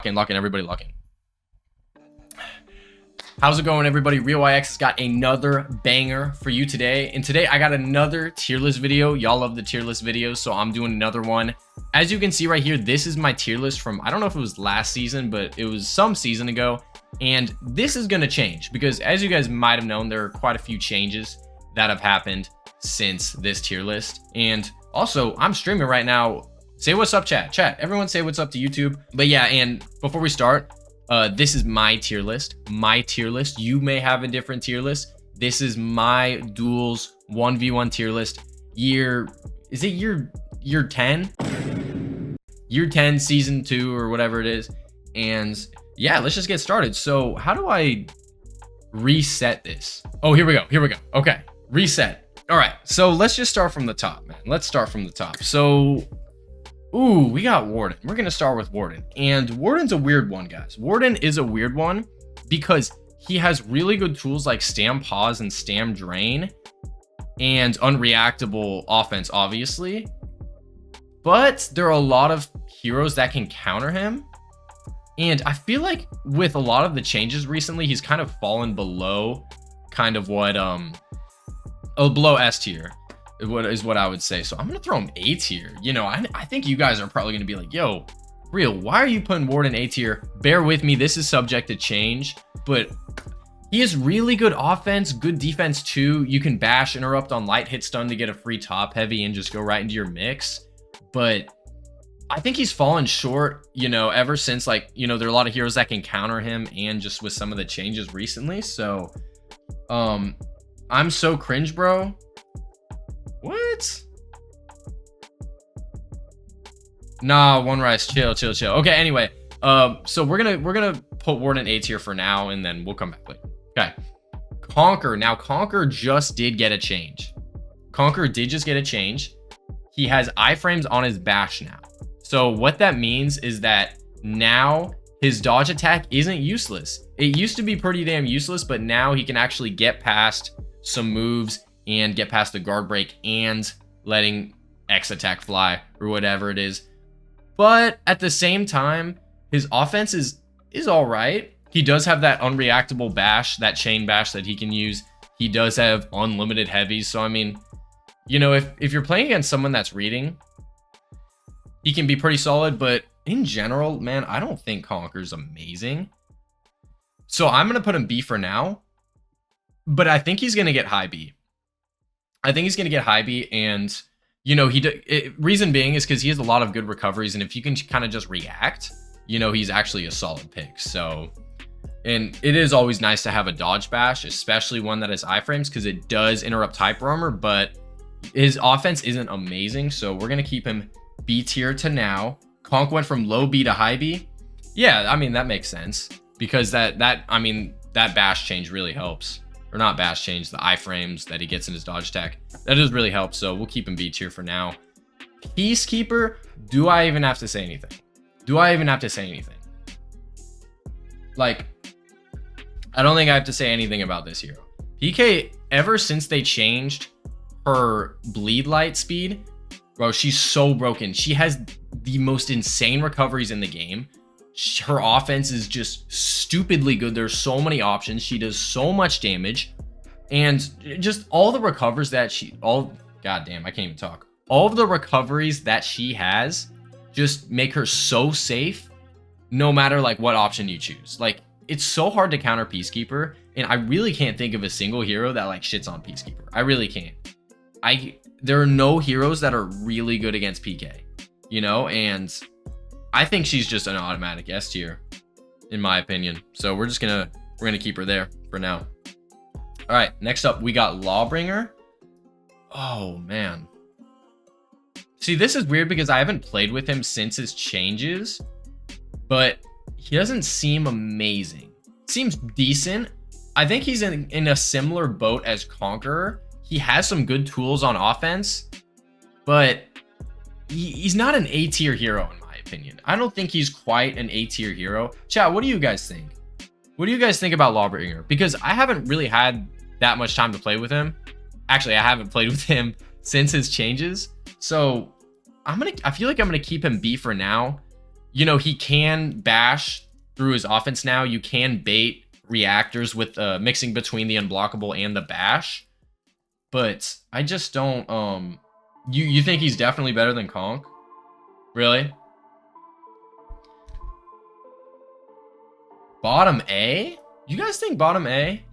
Locking, everybody locking. How's it going, everybody? Real YX has got another banger for you today. And today I got another tier list video. Y'all love the tier list videos, so I'm doing another one. As you can see right here, this is my tier list from, I don't know if it was last season, but it was some season ago. And this is going to change because, as you guys might have known, there are quite a few changes that have happened since this tier list. And also, I'm streaming right now. Say what's up, chat. Everyone say what's up to YouTube. But yeah, and before we start, this is my tier list. You may have a different tier list. This is my duels 1v1 tier list. Year 10? Year 10, season 2, or whatever it is. And yeah, let's just get started. So how do I reset this? Oh, here we go. Okay, reset. All right, so let's just start from the top, man. Let's start from the top. So ooh, we got Warden. We're gonna start with Warden. And Warden's a weird one, guys. Warden is a weird one because he has really good tools like Stam Pause and Stam Drain and unreactable offense, obviously. But there are a lot of heroes that can counter him. And I feel like with a lot of the changes recently, he's kind of fallen below kind of what below S tier. What I would say. So I'm gonna throw him A tier. You know, I think you guys are probably gonna be like, yo, Real, why are you putting Warden A tier? Bear with me, this is subject to change, but he has really good offense, good defense too. You can bash, interrupt on light hit stun to get a free top heavy and just go right into your mix. But I think he's fallen short, you know, ever since, like, you know, there are a lot of heroes that can counter him and just with some of the changes recently. So I'm so cringe, bro. What? Nah, One Rice, chill. Okay, anyway, so we're gonna put Warden A tier for now, and then we'll come back later. Okay, Conqueror. Now Conqueror just did get a change. He has iframes on his bash now. So what that means is that now his dodge attack isn't useless. It used to be pretty damn useless, but now he can actually get past some moves and get past the guard break and letting X attack fly or whatever it is. But at the same time, his offense is all right. He does have that unreactable bash, that chain bash that he can use. He does have unlimited heavies. So, I mean, you know, if you're playing against someone that's reading, he can be pretty solid. But in general, man, I don't think Conqueror's amazing. So I'm going to put him B for now. But I think he's going to get high B. And you know, reason being is because he has a lot of good recoveries, and if you can kind of just react, you know, he's actually a solid pick. So, and it is always nice to have a dodge bash, especially one that has iframes, because it does interrupt hyper armor, but his offense isn't amazing. So we're gonna keep him B tier to now. Conk went from low B to high B. Yeah, I mean, that makes sense because that bash change really helps. Or not bash change, the iframes that he gets in his dodge attack. That does really help, so we'll keep him B tier for now. Peacekeeper, do I even have to say anything? Like, I don't think I have to say anything about this hero. PK, ever since they changed her bleed light speed, bro, she's so broken. She has the most insane recoveries in the game. Her offense is just stupidly good. There's so many options. She does so much damage, and just all the recovers that goddamn, I can't even talk. All of the recoveries that she has just make her so safe, no matter like what option you choose. Like, it's so hard to counter Peacekeeper, and I really can't think of a single hero that like shits on Peacekeeper. I really can't. There are no heroes that are really good against PK, you know, and I think she's just an automatic S tier, in my opinion. So we're gonna keep her there for now. All right, next up we got Lawbringer. Oh man, see, this is weird because I haven't played with him since his changes, but he doesn't seem amazing. Seems decent. I think he's in a similar boat as Conqueror. He has some good tools on offense, but he's not an A tier hero in my opinion. I don't think he's quite an A tier hero. Chat, what do you guys think? What do you guys think about Lawbringer? Because I haven't really had that much time to play with him. Actually, I haven't played with him since his changes. So I feel like I'm gonna keep him B for now. you know, he can bash through his offense now. You can bait reactors with mixing between the unblockable and the bash. But I just don't, you think he's definitely better than Conk? Really? Bottom A? You guys think bottom A?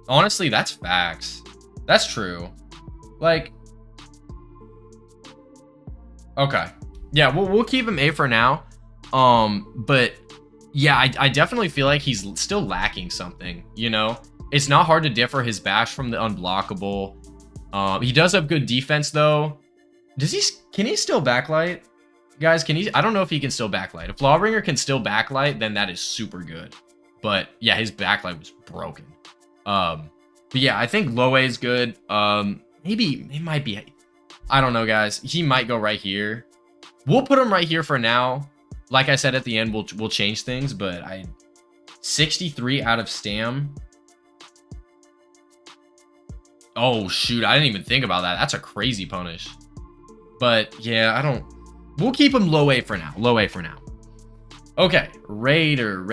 Honestly, that's facts. That's true. Like, okay. Yeah, we'll keep him A for now. But yeah, I definitely feel like he's still lacking something, you know? It's not hard to differ his bash from the unblockable. He does have good defense though. Can he still backlight? Guys, I don't know if he can still backlight. If Lawbringer can still backlight, then that is super good. But yeah, his backlight was broken. But yeah, I think low A is good. Maybe it might be, I don't know, guys. He might go right here. We'll put him right here for now. Like I said at the end, we'll change things, but 63 out of Stam. Oh shoot, I didn't even think about that. That's a crazy punish. But yeah, we'll keep him low A for now. Low A for now. Okay, Raider.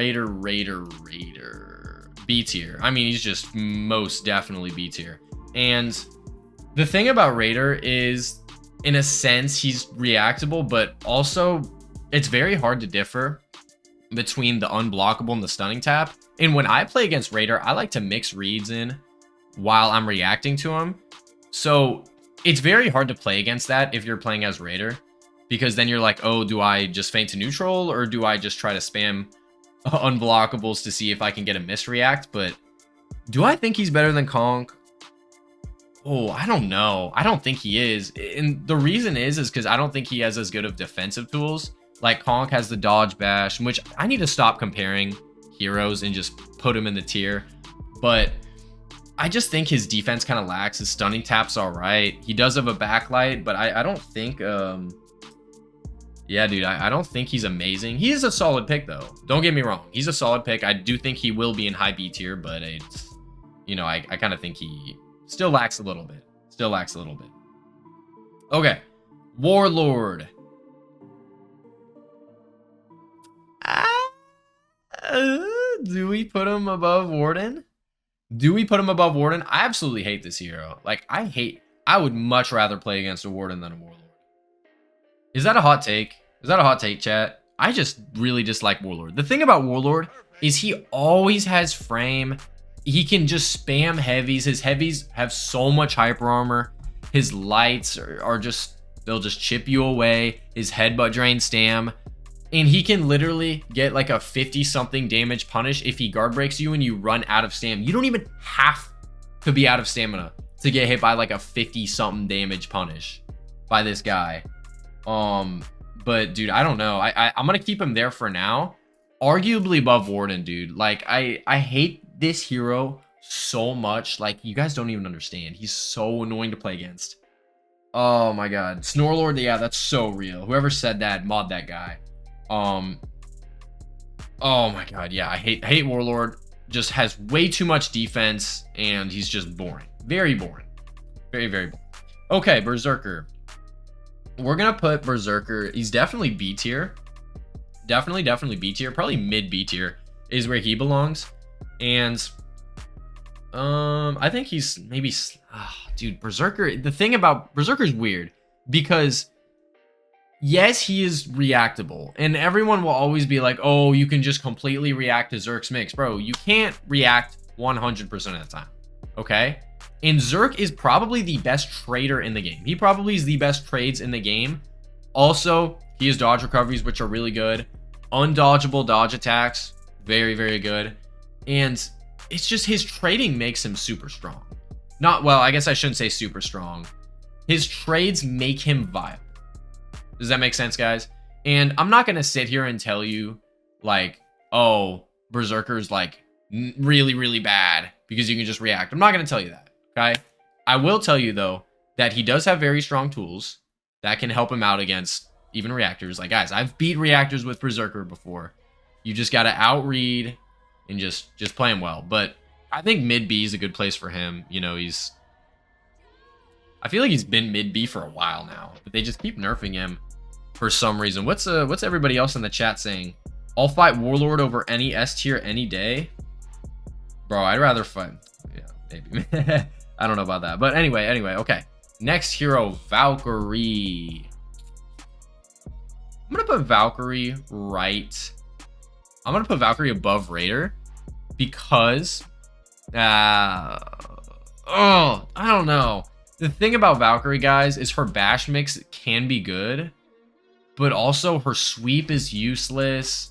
B tier. I mean, he's just most definitely B tier. And the thing about Raider is, in a sense, he's reactable, but also it's very hard to differ between the unblockable and the stunning tap. And when I play against Raider, I like to mix reads in while I'm reacting to him. So it's very hard to play against that if you're playing as Raider, because then you're like, oh, do I just feint to neutral, or do I just try to spam unblockables to see if I can get a misreact? But do I think he's better than Conk? Oh, I don't know. I don't think he is. And the reason is because I don't think he has as good of defensive tools. Like Conk has the dodge bash, which I need to stop comparing heroes and just put him in the tier. But I just think his defense kind of lacks. His stunning tap's all right. He does have a backlight, but I don't think, yeah, dude, I don't think he's amazing. He is a solid pick, though. Don't get me wrong. He's a solid pick. I do think he will be in high B tier, but it's, you know, I kind of think he still lacks a little bit. Still lacks a little bit. Okay. Warlord. Do we put him above Warden? Do we put him above Warden? I absolutely hate this hero. Like, I would much rather play against a Warden than a Warlord. Is that a hot take? Is that a hot take, chat? I just really dislike Warlord. The thing about Warlord is he always has frame. He can just spam heavies. His heavies have so much hyper armor. His lights are just, they'll just chip you away. His headbutt drain stam. And he can literally get like a 50-something damage punish if he guard breaks you and you run out of stam. You don't even have to be out of stamina to get hit by like a 50-something damage punish by this guy. But dude, I don't know. I'm gonna keep him there for now. Arguably above Warden, dude. Like, I hate this hero so much. Like, you guys don't even understand. He's so annoying to play against. Oh my god. Snorlord, yeah, that's so real. Whoever said that, mod that guy. Oh my god, yeah, I hate Warlord. Just has way too much defense, and he's just boring. Very boring. Very, very boring. Okay, Berserker. We're gonna put Berserker. He's definitely B tier. Definitely B tier. Probably mid B tier is where he belongs. And I think he's maybe, dude, Berserker. The thing about Berserker is weird because yes, he is reactable, and everyone will always be like, oh, you can just completely react to Zerk's mix. Bro, you can't react 100% of the time, okay? And Zerk is probably the best trader in the game. He probably is the best trades in the game. Also, he has dodge recoveries, which are really good. Undodgeable dodge attacks, very, very good. And it's just his trading makes him super strong. Not, well, I guess I shouldn't say super strong. His trades make him viable. Does that make sense, guys? And I'm not going to sit here and tell you, like, oh, Berserker's, like, really, really bad because you can just react. I'm not going to tell you that, okay? I will tell you, though, that he does have very strong tools that can help him out against even reactors. Like, guys, I've beat reactors with Berserker before. You just got to outread and just play him well. But I think mid-B is a good place for him. You know, I feel like he's been mid-B for a while now, but they just keep nerfing him. for some reason. What's everybody else in the chat saying? I'll fight Warlord over any S tier any day. Bro, I'd rather fight. Yeah, maybe. I don't know about that. But anyway, okay. Next hero, Valkyrie. I'm gonna put Valkyrie right. I'm gonna put Valkyrie above Raider because I don't know. The thing about Valkyrie, guys, is her bash mix can be good, but also her sweep is useless.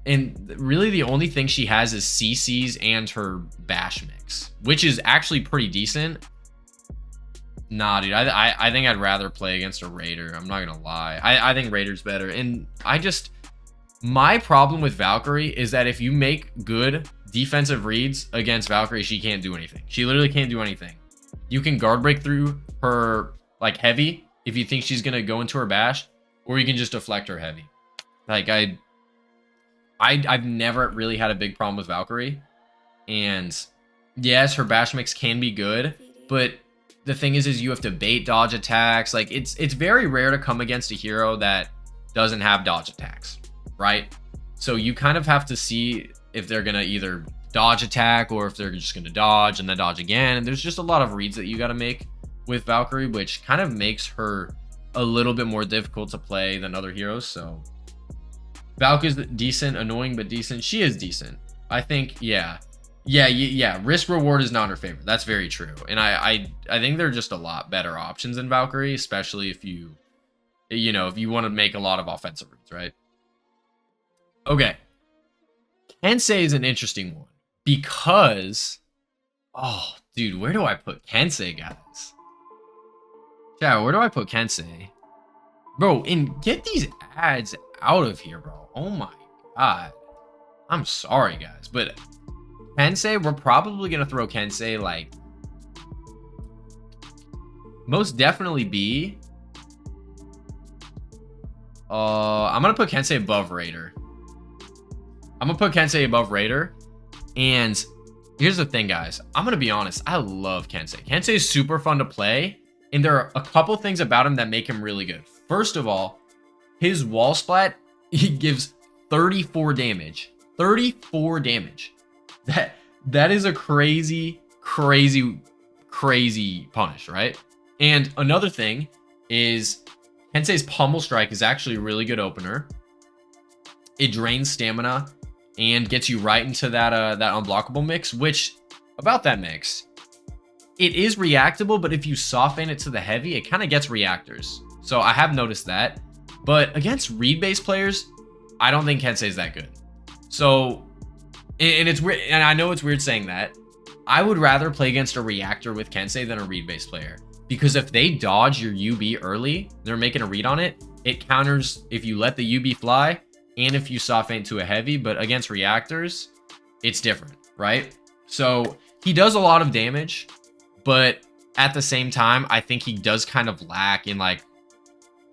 And really the only thing she has is CCs and her bash mix, which is actually pretty decent. Nah, dude, I think I'd rather play against a Raider. I'm not gonna lie. I think Raider's better. And my problem with Valkyrie is that if you make good defensive reads against Valkyrie, she can't do anything. She literally can't do anything. You can guard break through her like heavy if you think she's gonna go into her bash, or you can just deflect her heavy. Like I've never really had a big problem with Valkyrie. And yes, her bash mix can be good, but the thing is you have to bait dodge attacks. Like it's very rare to come against a hero that doesn't have dodge attacks, right? So you kind of have to see if they're gonna either dodge attack or if they're just gonna dodge and then dodge again. And there's just a lot of reads that you got to make with Valkyrie, which kind of makes her a little bit more difficult to play than other heroes. So Valk is decent, annoying but decent. She is decent. I think, yeah. Risk reward is not her favorite. That's very true. And I think they're just a lot better options than Valkyrie, especially if you want to make a lot of offensive reads, right? Okay. Kensei is an interesting one because, oh, dude, where do I put Kensei, guys? Yeah, where do I put Kensei? Bro, and get these ads out of here, bro. Oh my god. I'm sorry, guys, but Kensei, we're probably gonna throw Kensei like most definitely B. I'm gonna put Kensei above Raider. And here's the thing, guys. I'm gonna be honest. I love Kensei. Kensei is super fun to play, and there are a couple things about him that make him really good. First of all, his wall splat, he gives 34 damage. 34 damage. That is a crazy punish, right? And another thing is Kensei's Pummel Strike is actually a really good opener. It drains stamina and gets you right into that unblockable mix, which, about that mix, it is reactable, but if you soften it to the heavy, it kind of gets reactors. So I have noticed that. But against read-based players, I don't think Kensei is that good. So, and it's weird, and I know it's weird saying that. I would rather play against a reactor with Kensei than a read-based player. Because if they dodge your UB early, they're making a read on it, it counters if you let the UB fly and if you soft feint to a heavy. But against reactors, it's different, right? So he does a lot of damage, but at the same time, I think he does kind of lack in, like,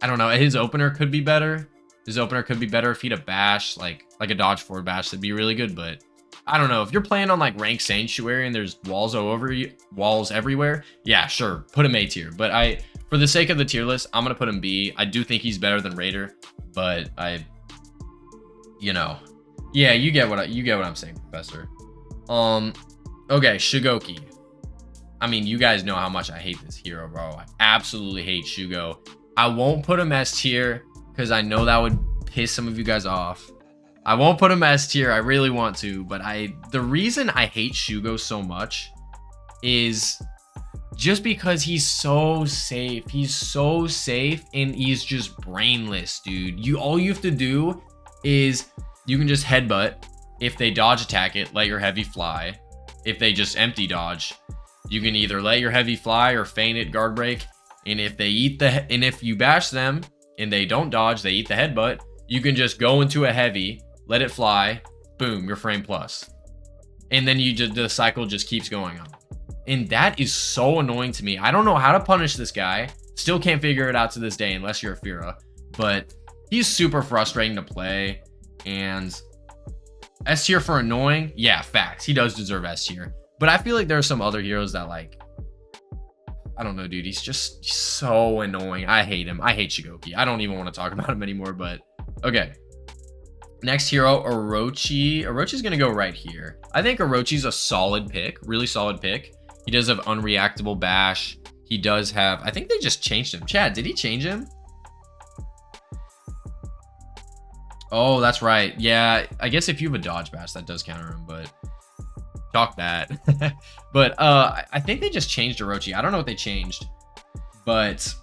I don't know, his opener could be better. His opener could be better if he'd a bash, like a dodge forward bash, that'd be really good. But I don't know, if you're playing on like ranked Sanctuary and there's walls everywhere, yeah, sure, put him A tier. But for the sake of the tier list, I'm gonna put him B. I do think he's better than Raider, but yeah, you get what I'm saying, Professor. Okay, Shugoki. I mean, you guys know how much I hate this hero, bro. I absolutely hate Shugo. I won't put him S tier because I know that would piss some of you guys off. I won't put him S tier. I really want to, but the reason I hate Shugo so much is just because he's so safe. He's so safe and he's just brainless, dude. All you have to do is you can just headbutt. If they dodge attack it, let your heavy fly. If they just empty dodge, you can either let your heavy fly or feint it, guard break. And if if you bash them and they don't dodge, they eat the headbutt, you can just go into a heavy, let it fly, boom, you're frame plus. And then the cycle just keeps going on. And that is so annoying to me. I don't know how to punish this guy. Still can't figure it out to this day unless you're Afeera. But he's super frustrating to play. And S tier for annoying? Yeah, facts. He does deserve S tier. But I feel like there are some other heroes that, like, I don't know, dude. He's just so annoying. I hate him. I hate Shugoki. I don't even want to talk about him anymore, but okay. Next hero, Orochi. Orochi's going to go right here. I think Orochi's a solid pick, really solid pick. He does have unreactable bash. He does have, I think they just changed him. Chad, did he change him? Oh, that's right. Yeah, I guess if you have a dodge bash, that does counter him, but chalk that. But I think they just changed Orochi. I don't know what they changed, but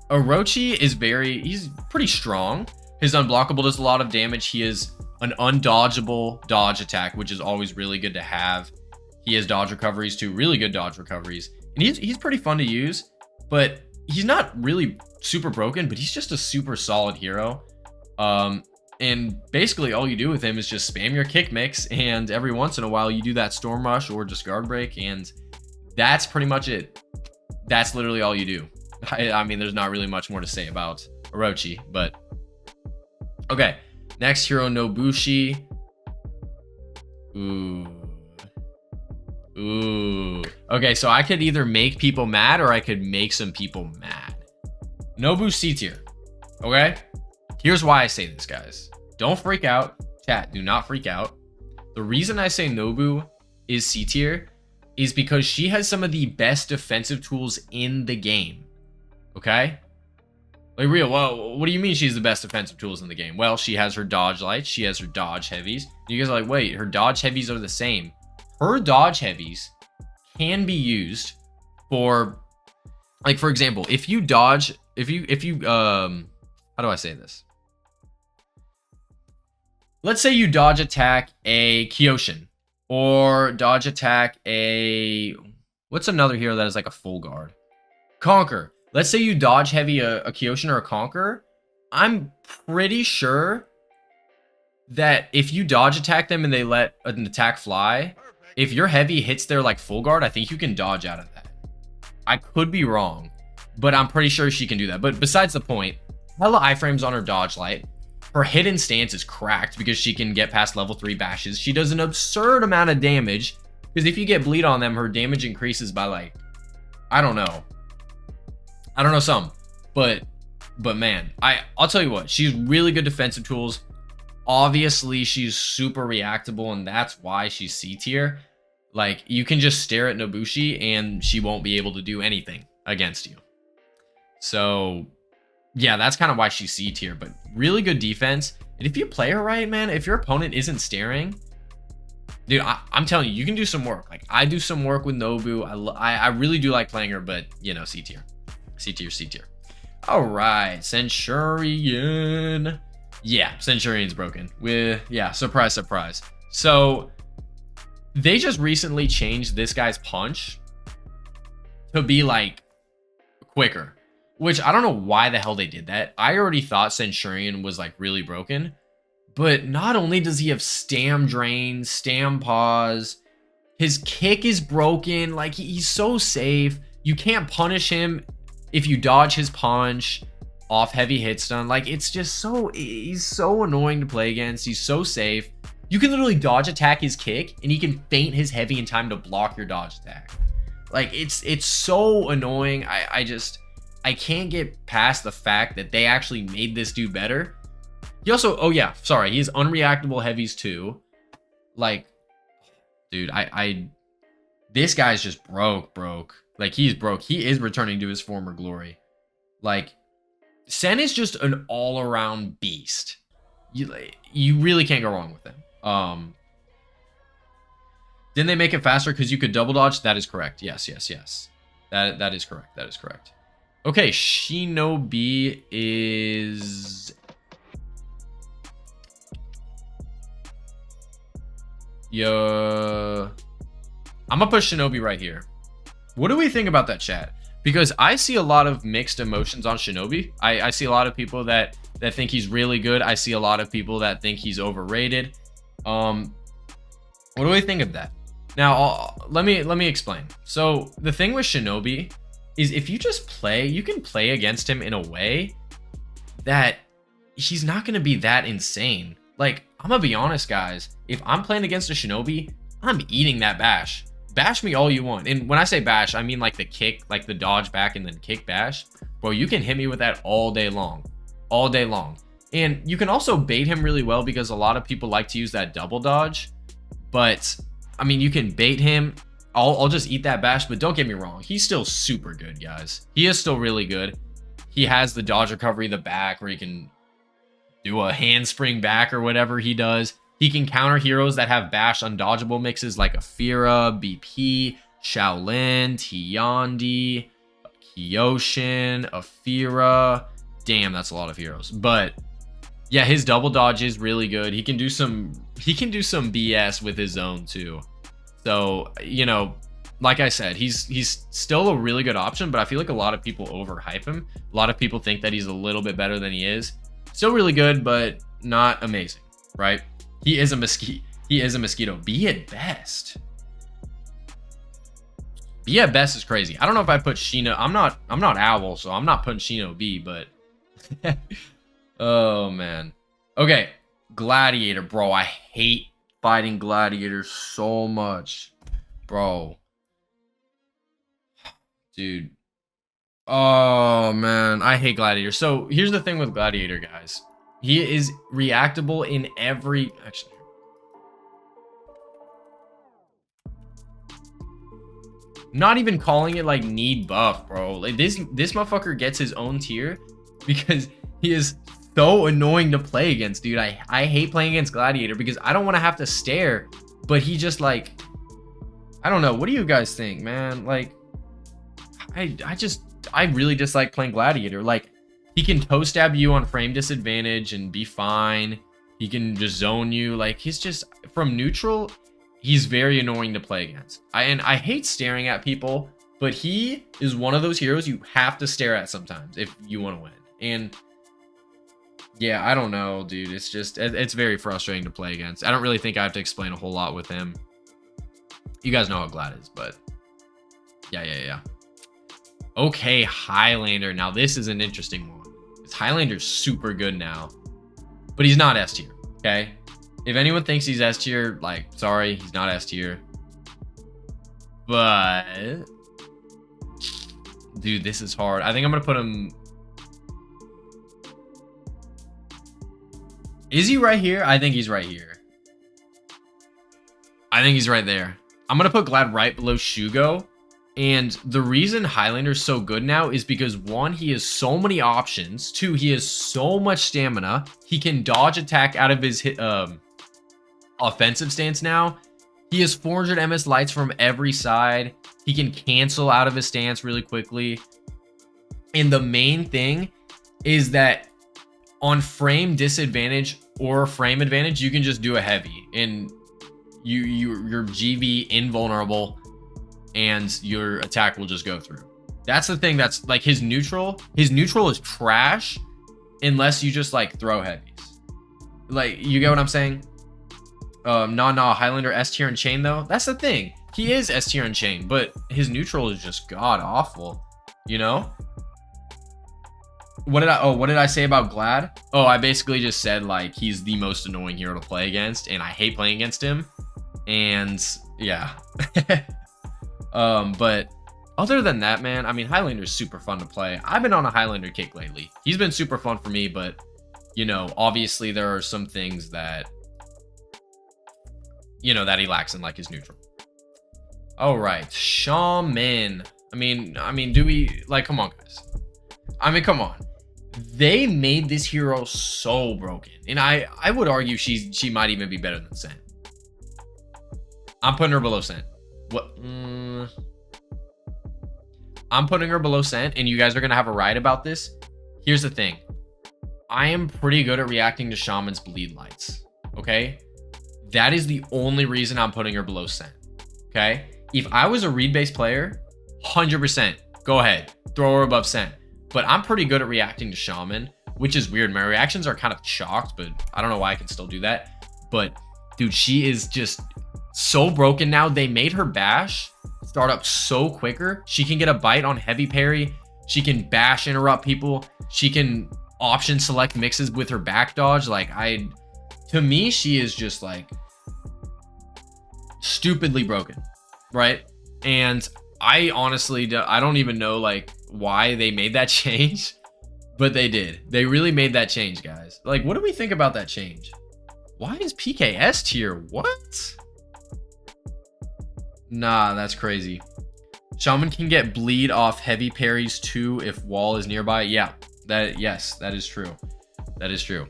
Orochi is he's pretty strong. His unblockable does a lot of damage. He is an undodgeable dodge attack, which is always really good to have. He has dodge recoveries too, really good dodge recoveries. And he's pretty fun to use, but he's not really super broken, but he's just a super solid hero. And basically all you do with him is just spam your kick mix, and every once in a while you do that storm rush or just guard break, and that's pretty much it. That's literally all you do. I mean, there's not really much more to say about Orochi, but okay. Next hero, Nobushi. Ooh. Okay, so I could either make people mad or I could make some people mad. Nobu C tier. Okay? Here's why I say this, guys. Don't freak out. Chat, do not freak out. The reason I say Nobu is C tier is because she has some of the best defensive tools in the game. Okay? Like, real, well, what do you mean she's the best defensive tools in the game? Well, she has her dodge lights. She has her dodge heavies. You guys are like, wait, her dodge heavies are the same. Her dodge heavies can be used for, like, for example, if you dodge, how do I say this? Let's say you dodge attack a Kyoshin or dodge attack a, what's another hero that is like a full guard? Conqueror. Let's say you dodge heavy a Kyoshin or a Conqueror. I'm pretty sure that if you dodge attack them and they let an attack fly, if your heavy hits their like full guard, I think you can dodge out of that. I could be wrong, but I'm pretty sure she can do that. But besides the point, hella iframes on her dodge light. Her hidden stance is cracked because she can get past level 3 bashes. She does an absurd amount of damage because if you get bleed on them, her damage increases by like, I don't know some, but man, I'll tell you what, she's really good defensive tools. Obviously, she's super reactable, and that's why she's C tier. Like, you can just stare at Nobushi and she won't be able to do anything against you. So yeah, that's kind of why she's C tier, but really good defense. And if you play her right, man, if your opponent isn't staring, dude, I'm telling you, you can do some work. Like, I do some work with Nobu. I really do like playing her, but you know, C tier. C tier, C tier. All right, Centurion. Yeah, Centurion's broken. Yeah, surprise, surprise. So they just recently changed this guy's punch to be like quicker, which I don't know why the hell they did that. I already thought Centurion was like really broken, but not only does he have stam drain, stam pause, his kick is broken. Like, he's so safe. You can't punish him if you dodge his punch off heavy hit stun. Like, it's just he's so annoying to play against. He's so safe. You can literally dodge attack his kick and he can feint his heavy in time to block your dodge attack. Like, it's so annoying. I can't get past the fact that they actually made this dude better. He also, oh yeah, sorry, he has unreactable heavies too. Like, dude, this guy's just broke. Like, he's broke. He is returning to his former glory. Like, Sen is just an all-around beast. You really can't go wrong with him. Didn't they make it faster because you could double dodge? That is correct. Yes. That is correct. Okay, Shinobi is... I'm gonna put Shinobi right here. What do we think about that, chat? Because I see a lot of mixed emotions on Shinobi. I see a lot of people that think he's really good. I see a lot of people that think he's overrated. What do we think of that? Now, let me explain. So the thing with Shinobi is if you just play, you can play against him in a way that he's not going to be that insane. Like, I'm going to be honest, guys. If I'm playing against a Shinobi, I'm eating that bash. bash me all you want. And when I say bash, I mean like the kick, like the dodge back and then kick bash. Bro, you can hit me with that all day long. All day long. And you can also bait him really well because a lot of people like to use that double dodge. But, I mean, you can bait him. I'll just eat that bash, but don't get me wrong. He's still super good, guys. He is still really good. He has the dodge recovery, the back, where he can do a handspring back or whatever he does. He can counter heroes that have bash undodgeable mixes like Afeera, BP, Shaolin, Tiandi, Kyoshin, Afeera. Damn, that's a lot of heroes. But yeah, his double dodge is really good. He can do some BS with his own too. So, you know, like I said, he's still a really good option, but I feel like a lot of people overhype him. A lot of people think that he's a little bit better than he is. Still really good, but not amazing, right? He is a mosquito. He is a mosquito. B at best. B at best is crazy. I don't know if I put Shino. I'm not Owl, so I'm not putting Shinobi, but oh man. Okay, Gladiator, bro. I hate fighting Gladiators so much, bro. Dude. Oh man, I hate Gladiator. So here's the thing with Gladiator, guys. He is reactable in every... Actually, not even calling it like need buff, bro. Like this motherfucker gets his own tier because he is so annoying to play against, dude. I hate playing against Gladiator because I don't want to have to stare, but he just like... I don't know. What do you guys think, man? Like, I really dislike playing Gladiator. Like, he can toe stab you on frame disadvantage and be fine. He can just zone you. Like, he's just, from neutral, he's very annoying to play against. And I hate staring at people, but he is one of those heroes you have to stare at sometimes if you want to win. And yeah, I don't know, dude. It's just, it's very frustrating to play against. I don't really think I have to explain a whole lot with him. You guys know how Glad is, but yeah. Okay, Highlander. Now, this is an interesting one. Highlander's super good now, but he's not S tier, okay? If anyone thinks he's S tier, like, sorry, he's not S tier. But, dude, this is hard. I think I'm going to put him... Is he right here? I think he's right here. I think he's right there. I'm going to put Glad right below Shugo. And the reason Highlander's so good now is because, one, he has so many options. Two, he has so much stamina. He can dodge attack out of his offensive stance now. He has 400 MS lights from every side. He can cancel out of his stance really quickly. And the main thing is that on frame disadvantage or frame advantage, you can just do a heavy. And your GV invulnerable. And your attack will just go through. That's the thing. That's like his neutral is trash unless you just like throw heavies. Like, you get what I'm saying? No, Highlander S tier and chain though. That's the thing. He is S tier and chain, but his neutral is just god awful. You know? What did I say about Glad? Oh, I basically just said like he's the most annoying hero to play against, and I hate playing against him. And yeah. But other than that, man, I mean, Highlander's super fun to play. I've been on a Highlander kick lately. He's been super fun for me, but, you know, obviously there are some things that, you know, that he lacks in, like, his neutral. All right, Shaman. I mean, do we, like, come on, guys. I mean, come on. They made this hero so broken. And I would argue she might even be better than Sen. I'm putting her below Sen. What? I'm putting her below Sen, and you guys are gonna have a riot about this. Here's the thing. I am pretty good at reacting to Shaman's bleed lights. Okay? That is the only reason I'm putting her below Sen. Okay? If I was a read-based player, 100%, go ahead. Throw her above Sen. But I'm pretty good at reacting to Shaman, which is weird. My reactions are kind of shocked, but I don't know why I can still do that. But, dude, she is just... so broken now. They made her bash start up so quicker. She can get a bite on heavy parry. She can bash interrupt people. She can option select mixes with her back dodge. Like, to me, she is just like stupidly broken. right? And I honestly, I don't even know like why they made that change, but they did. They really made that change, guys. Like, what do we think about that change? Why is PK S tier? What? Nah, that's crazy. Shaman can get bleed off heavy parries too if wall is nearby. Yeah, yes, that is true. That is true.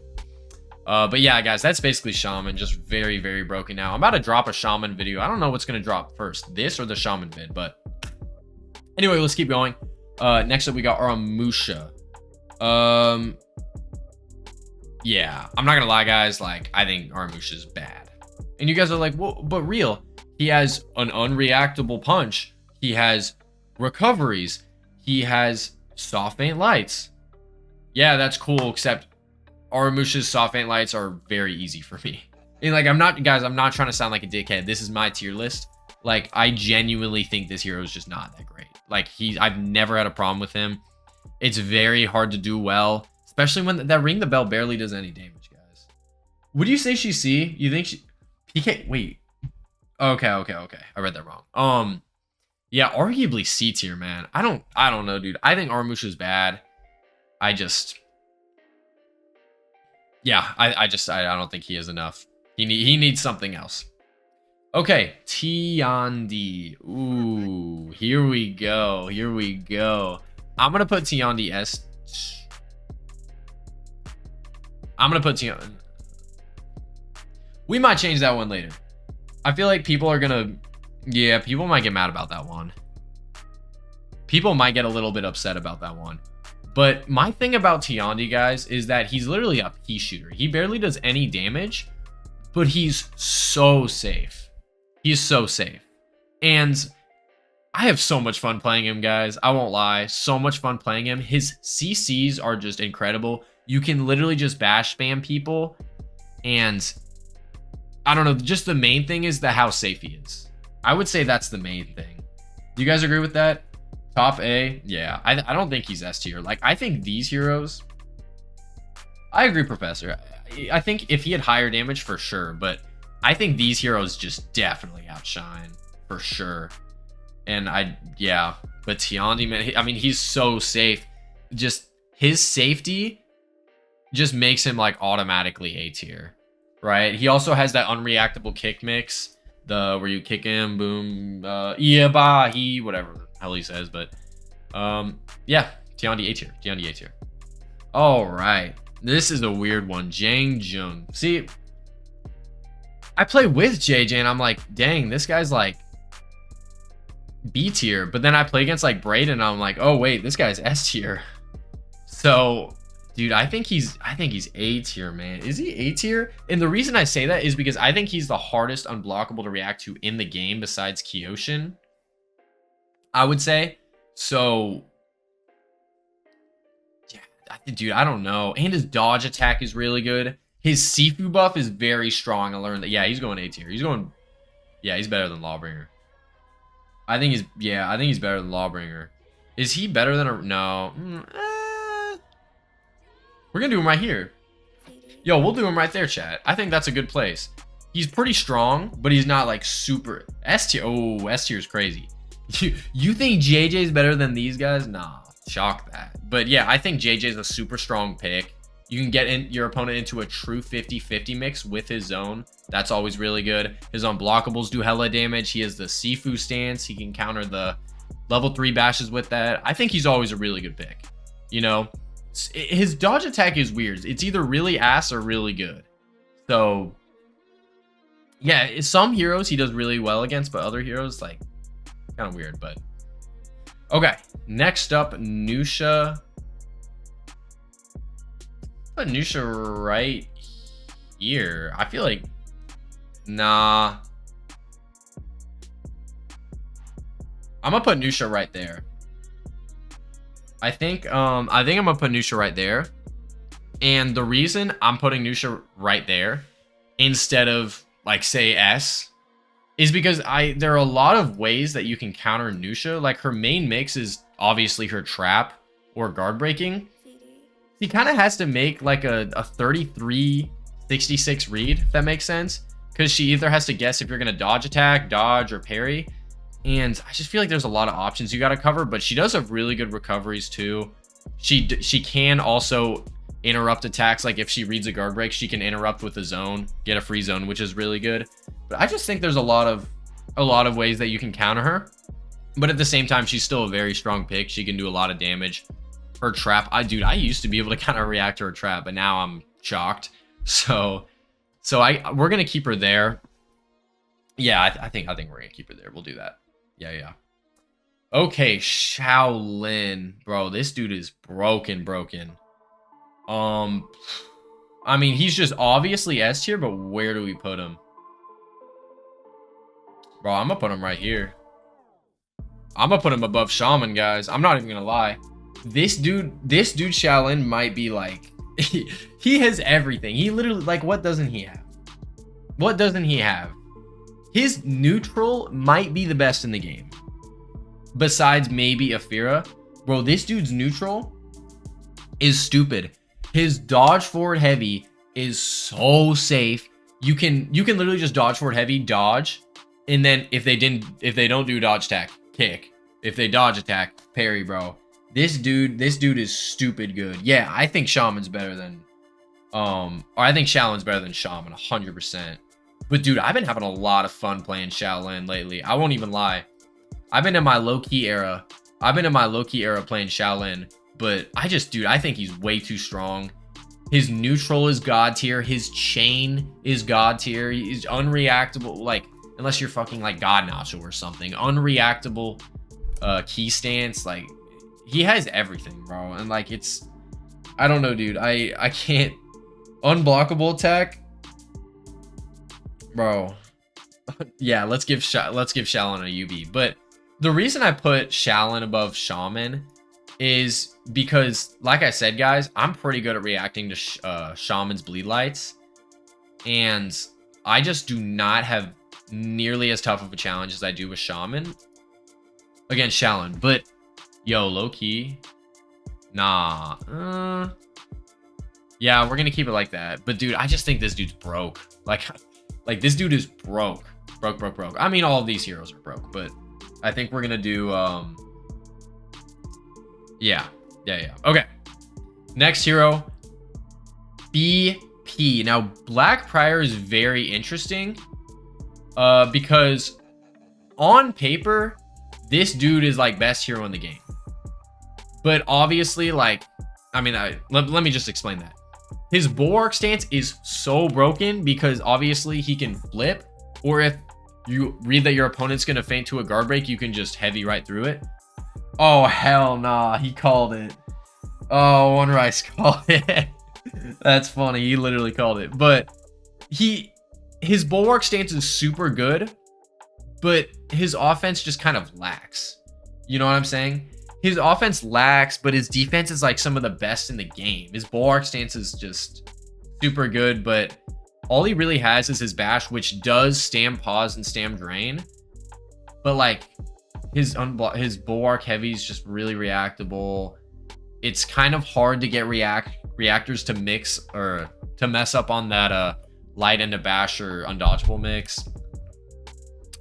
But yeah, guys, that's basically Shaman. Just very, very broken now. I'm about to drop a Shaman video. I don't know what's going to drop first, this or the Shaman vid. But anyway, let's keep going. Next up, we got Aramusha. Yeah, I'm not going to lie, guys. Like, I think Aramusha's bad. And you guys are like, well, but real. He has an unreactable punch. He has recoveries. He has soft faint lights. Yeah, that's cool, except Aramusha's soft faint lights are very easy for me. And like, I'm not trying to sound like a dickhead. This is my tier list. Like, I genuinely think this hero is just not that great. Like, I've never had a problem with him. It's very hard to do well, especially when that ring the bell barely does any damage, guys. Would you say she's C? You think she PK? Wait. Okay. I read that wrong. Yeah, arguably C tier, man. I don't know, dude. I think Aramusha's bad. I don't think he is enough. He needs something else. Okay, Tiandi. Ooh, here we go. I'm gonna put Tiandi S. I'm gonna put Tiandi. We might change that one later. I feel like people are gonna. Yeah, people might get mad about that one. People might get a little bit upset about that one. But my thing about Tiandi, guys, is that he's literally a pea shooter. He barely does any damage, but he's so safe. He's so safe. And I have so much fun playing him, guys. I won't lie. So much fun playing him. His CCs are just incredible. You can literally just bash spam people. And I don't know. Just the main thing is how safe he is. I would say that's the main thing. Do you guys agree with that? Top A? Yeah. I don't think he's S tier. Like, I think these heroes... I agree, Professor. I think if he had higher damage, for sure. But I think these heroes just definitely outshine. For sure. And yeah. But Tiandi, man, I mean, he's so safe. Just his safety just makes him, like, automatically A tier. Right? He also has that unreactable kick mix. Where you kick him, boom, he, whatever the hell he says, but yeah, Tiandi A tier. All right, this is a weird one. Jiang Jung. See, I play with JJ and I'm like, dang, this guy's like B tier, but then I play against like Braid and I'm like, oh wait, this guy's S tier. So dude, I think he's A tier, man. Is he A tier? And the reason I say that is because I think he's the hardest unblockable to react to in the game besides Kyoshin, I would say. So yeah, dude, I don't know. And his dodge attack is really good. His Sifu buff is very strong. I learned that. Yeah, he's going A tier. Yeah, he's better than Lawbringer. I think he's better than Lawbringer. Is he better than no? We're gonna do him right here. Yo, we'll do him right there, chat. I think that's a good place. He's pretty strong, but he's not like super S tier. Oh, S tier is crazy. You think JJ's better than these guys? Nah, shock that. But yeah, I think JJ's a super strong pick. You can get your opponent into a true 50-50 mix with his zone. That's always really good. His unblockables do hella damage. He has the Sifu stance. He can counter the level 3 bashes with that. I think he's always a really good pick. You know? His dodge attack is weird. It's either really ass or really good. So yeah, some heroes he does really well against, but other heroes like kind of weird. But okay, next up, Nuxia. Put Nuxia right here. I feel like nah. I'm gonna put Nuxia right there. I think I'm gonna put Nuxia right there. And the reason I'm putting Nuxia right there instead of like say S is because there are a lot of ways that you can counter Nuxia. Like her main mix is obviously her trap or guard breaking. He kind of has to make like a 33-66 read, if that makes sense. Because she either has to guess if you're gonna dodge attack, dodge, or parry. And I just feel like there's a lot of options you got to cover, but she does have really good recoveries too. She can also interrupt attacks. Like if she reads a guard break, she can interrupt with a zone, get a free zone, which is really good. But I just think there's a lot of ways that you can counter her. But at the same time, she's still a very strong pick. She can do a lot of damage. Her trap, dude, I used to be able to kind of react to her trap, but now I'm shocked. So we're gonna keep her there. Yeah, I think we're gonna keep her there. We'll do that. Yeah. Okay, Shaolin, bro, this dude is broken. I mean, he's just obviously S tier, but where do we put him? Bro, I'm gonna put him right here. I'm gonna put him above Shaman, guys. I'm not even gonna lie. This dude Shaolin might be like, he has everything. He literally, like, what doesn't he have? What doesn't he have? His neutral might be the best in the game. Besides maybe Afeera. Bro, this dude's neutral is stupid. His dodge forward heavy is so safe. You can literally just dodge forward heavy, dodge, and then if they don't do dodge attack, kick. If they dodge attack, parry, bro. This dude is stupid good. Yeah, I think Shaman's better than or I think Shaolin's better than Shaman 100%. But dude, I've been having a lot of fun playing Shaolin lately. I won't even lie. I've been in my low-key era playing Shaolin, but I think he's way too strong. His neutral is god tier. His chain is god tier. He's unreactable, like, unless you're fucking like God Nacho or something. Unreactable key stance. Like, he has everything, bro. And like, I don't know, dude. I can't. Unblockable attack, bro. Yeah, let's give Shaolin a UB. But the reason I put Shaolin above Shaman is because, like I said, guys, I'm pretty good at reacting to Shaman's bleed lights, and I just do not have nearly as tough of a challenge as I do with Shaman against Shaolin. But yo, low key, nah. Yeah, we're gonna keep it like that. But dude, I just think this dude's broke. Like this dude is broke. I mean, all of these heroes are broke, but I think we're gonna do yeah. Okay. Next hero, BP. Now, Black Prior is very interesting because on paper, this dude is like best hero in the game. But obviously, like, I mean, let me just explain that. His bulwark stance is so broken because obviously he can flip, or if you read that your opponent's gonna feint to a guard break, you can just heavy right through it. Oh, hell nah, he called it. Oh, One Rice called it. That's funny, he literally called it. But his bulwark stance is super good, but his offense just kind of lacks. You know what I'm saying? His offense lacks, but his defense is like some of the best in the game. His bulwark stance is just super good, but all he really has is his bash, which does stam pause and stam drain. But like his bulwark heavy is just really reactable. It's kind of hard to get reactors to mix or to mess up on that light and a bash or undodgeable mix.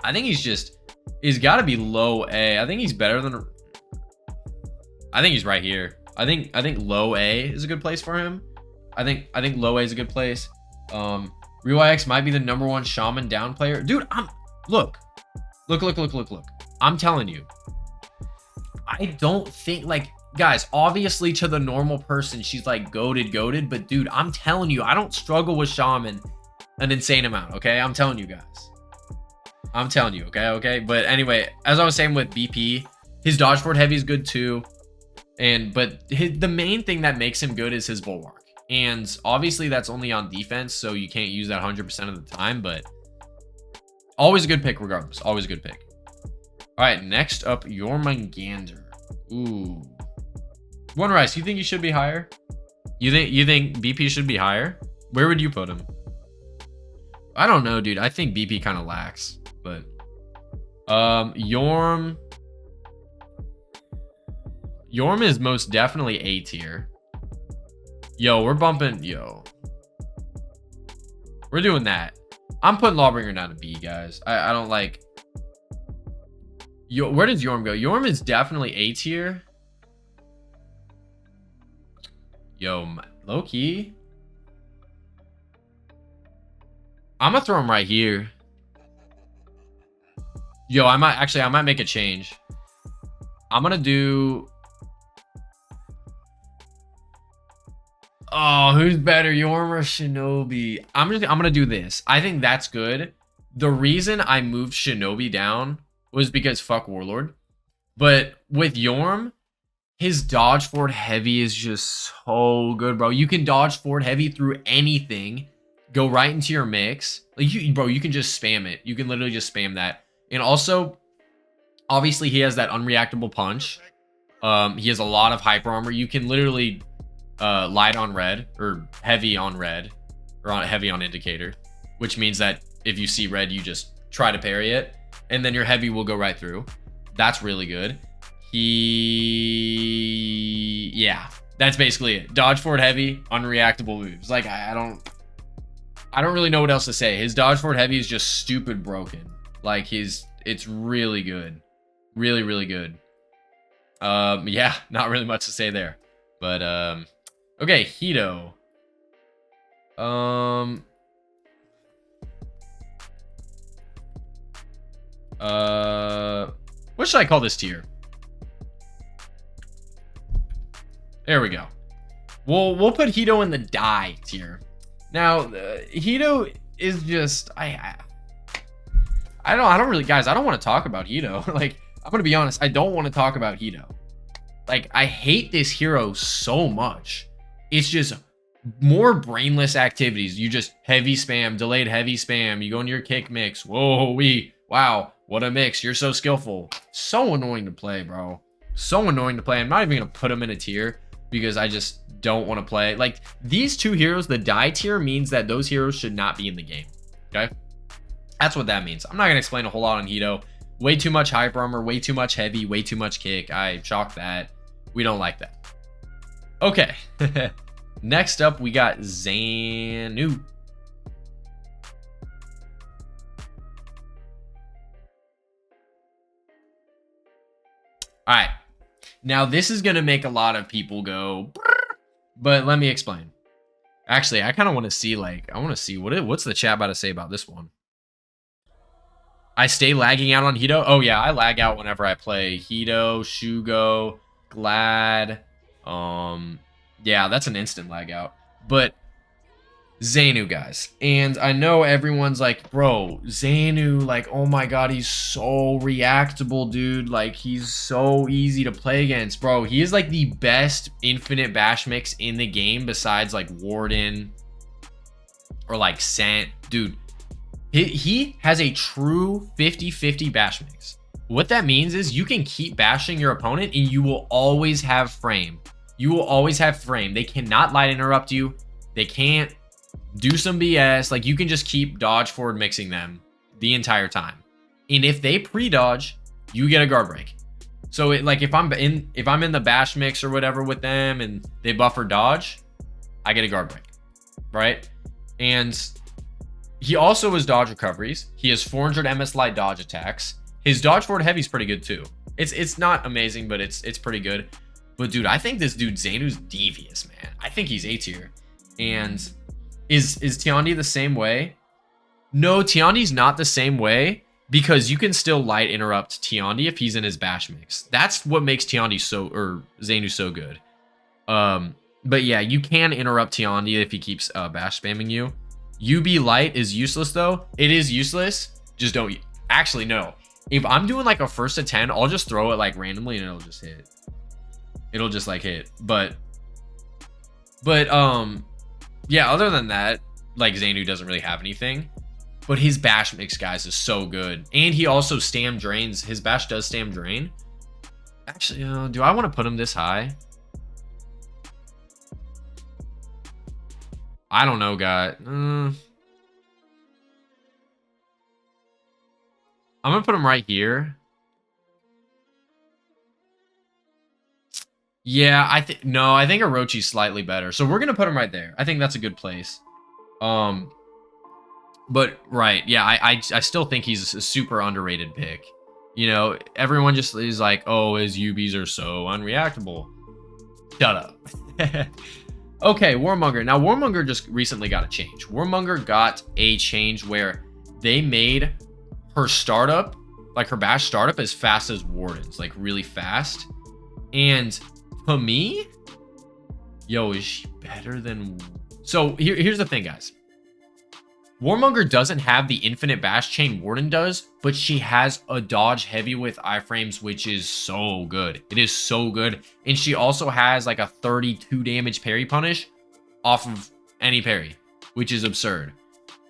I think he's got to be low A. I think he's better than. I think he's right here. I think low A is a good place for him. I think low A is a good place. RYX might be the #1 Shaman down player. Dude, look. I'm telling you. I don't think, like, guys, obviously to the normal person, she's like goated, but dude, I'm telling you, I don't struggle with Shaman an insane amount, okay? I'm telling you guys. I'm telling you, okay? But anyway, as I was saying with BP, his dodge forward heavy is good too. But the main thing that makes him good is his bulwark. And obviously that's only on defense, so you can't use that 100% of the time, but always a good pick regardless. Always a good pick. All right, next up, Jormungandr. Ooh. One Rice, you think he should be higher? You think BP should be higher? Where would you put him? I don't know, dude. I think BP kind of lacks, but Jorm is most definitely A tier. Yo, we're doing that. I'm putting Lawbringer down to B, guys. I don't like. Where does Yorm go? Yorm is definitely A tier. Yo, low key. I'm gonna throw him right here. Yo, I might make a change. I'm gonna do. Oh, who's better, Yorm or Shinobi? I'm gonna do this. I think that's good. The reason I moved Shinobi down was because fuck Warlord. But with Yorm, his dodge forward heavy is just so good, bro. You can dodge forward heavy through anything. Go right into your mix. Like you can just spam it. You can literally just spam that. And also, obviously he has that unreactable punch. He has a lot of hyper armor. You can literally light on red or heavy on red or heavy on indicator, which means that if you see red, you just try to parry it and then your heavy will go right through. That's really good. Yeah, that's basically it. Dodge forward heavy, unreactable moves. Like I don't really know what else to say. His dodge forward heavy is just stupid broken. Like it's really good. Really, really good. Yeah, not really much to say there. But okay, Hito. What should I call this tier? There we go. We'll put Hito in the die tier. Now, Hito is just I don't really, guys, I don't want to talk about Hito. Like, I'm gonna be honest, I don't want to talk about Hito. Like, I hate this hero so much. It's just more brainless activities. You just heavy spam, delayed heavy spam. You go into your kick mix. Whoa, wow, what a mix. You're so skillful. So annoying to play, bro. So annoying to play. I'm not even gonna put him in a tier because I just don't want to play. Like, these two heroes, the die tier means that those heroes should not be in the game. Okay? That's what that means. I'm not gonna explain a whole lot on Hito. Way too much hyper armor, way too much heavy, way too much kick. I chalk that. We don't like that. Okay. Next up, we got Zhanhu. All right. Now, this is going to make a lot of people go, but let me explain. Actually, I kind of want to see, like, I want to see what's the chat about to say about this one. I stay lagging out on Hito. Oh, yeah, I lag out whenever I play Hito, Shugo, Glad. Yeah, that's an instant lag out. But Zhanhu, guys. And I know everyone's like, bro, Zhanhu, like, oh my god, he's so reactable, dude. Like, he's so easy to play against. Bro, he is like the best infinite bash mix in the game besides like Warden or like Sant. Dude, he has a true 50-50 bash mix. What that means is you can keep bashing your opponent and you will always have frame. You will always have frame. They cannot light interrupt you. They can't do some BS. Like, you can just keep dodge forward mixing them the entire time. And if they pre-dodge, you get a guard break. So like if I'm in the bash mix or whatever with them and they buffer dodge, I get a guard break. Right? And he also has dodge recoveries. He has 400 MS light dodge attacks. His dodge forward heavy is pretty good too. It's not amazing, but it's pretty good. But dude, I think this dude Zhanhu's devious, man. I think he's A tier. And is Tiandi the same way? No, Tiandi's not the same way because you can still light interrupt Tiandi if he's in his bash mix. That's what makes Tiandi Zhanhu so good. But yeah, you can interrupt Tiandi if he keeps bash spamming you. UB light is useless though. It is useless. Just don't. Actually, no. If I'm doing like a first to 10, I'll just throw it like randomly and it'll just hit. It'll just like hit. But yeah, other than that, like Zhanhu doesn't really have anything. But his bash mix, guys, is so good. And he also stam drains. His bash does stam drain. Actually, do I want to put him this high? I don't know, guy. I'm gonna put him right here. Yeah, I think Orochi's slightly better. So we're gonna put him right there. I think that's a good place. But right, yeah, I still think he's a super underrated pick. You know, everyone just is like, oh, his UBs are so unreactable. Shut up. Okay, Warmonger. Now, Warmonger just recently got a change. Warmonger got a change where they made her startup, like her bash startup, as fast as Warden's, like really fast. And to me, yo, is she better than... So here's the thing, guys. Warmonger doesn't have the infinite bash chain Warden does, but she has a dodge heavy with iframes, which is so good. It is so good. And she also has like a 32 damage parry punish off of any parry, which is absurd.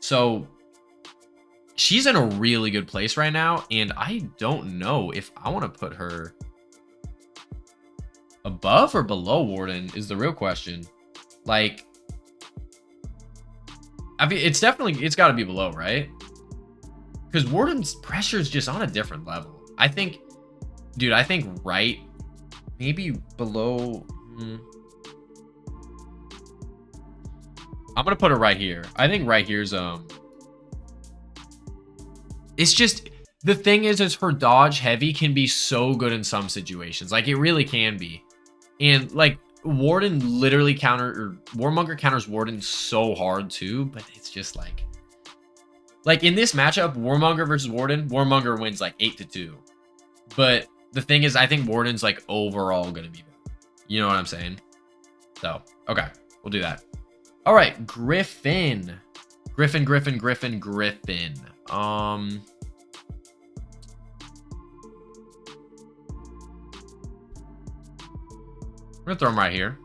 So she's in a really good place right now, and I don't know if I want to put her above or below Warden is the real question. Like, I mean, it's got to be below, right? Because Warden's pressure is just on a different level. I think, dude, I think right, maybe below. I'm gonna put it right here. I think right here's It's just, the thing is her dodge heavy can be so good in some situations. Like, it really can be. And like, Warden literally Warmonger counters Warden so hard too, but it's just like in this matchup, Warmonger versus Warden, Warmonger wins like 8-2. But the thing is, I think Warden's like overall gonna be better. You know what I'm saying? So, okay, we'll do that. All right, Gryphon. Gryphon. We're gonna throw him right here.